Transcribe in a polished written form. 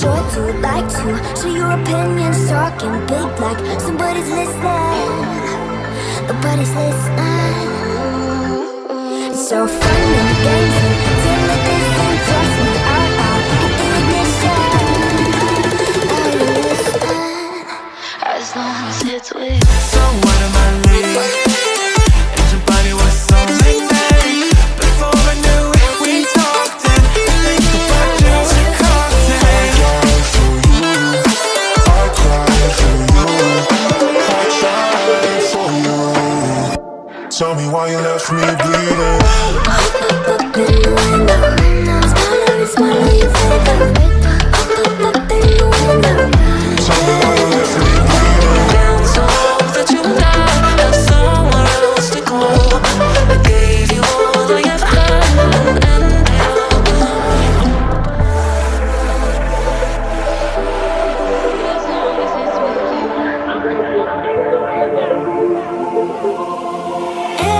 sure to like to share your opinions, talking big like somebody's listening. Nobody's listening. It's so fun and games and